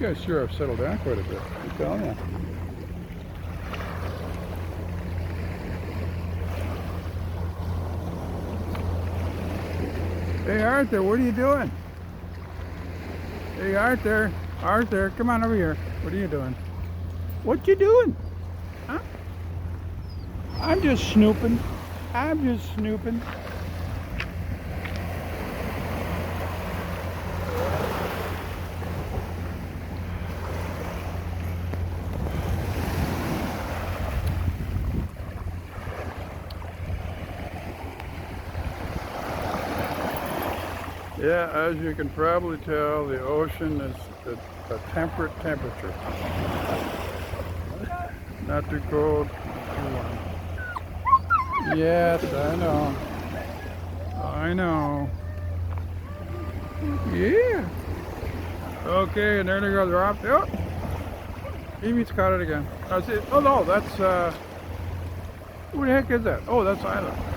guys sure have settled down quite a bit. I'm telling you. Hey Arthur, what are you doing? Hey Arthur, Arthur, come on over here. What are you doing? What you doing? Huh? I'm just snooping. I'm just snooping. Yeah, as you can probably tell, the ocean is at a temperate temperature. Not too cold, not too warm. Yes, I know. I know. Yeah. Okay, and there they go. They're off. Oh, Evie's caught it again. That's it. Oh no, that's who the heck is that? Oh, that's Isla.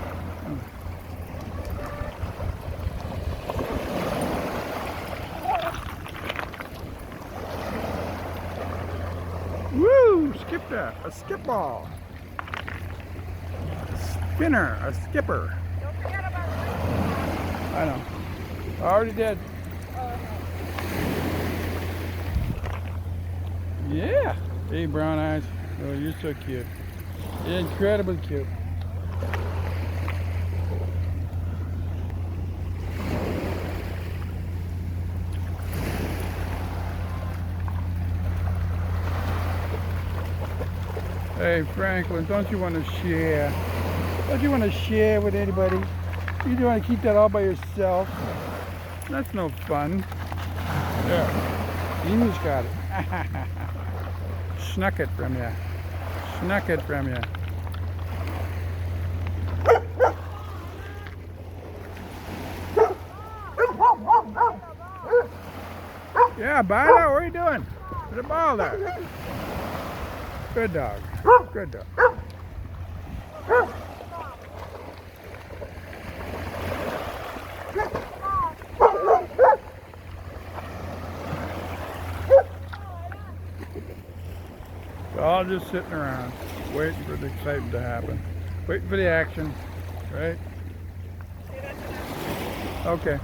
Woo! Skip that. A skip ball. Spinner. A skipper. Don't forget about it. I know. I already did. Yeah. Hey, brown eyes. Oh, you're so cute. Incredibly cute. Hey Franklin, don't you want to share? Don't you want to share with anybody? You don't want to keep that all by yourself? That's no fun. There. Emu's got it. Snuck it from you. Snuck it from you. Yeah, Bala, what are you doing? Put the ball there. Good dog. Good dog. We're all just sitting around, waiting for the excitement to happen. Waiting for the action, right? Okay.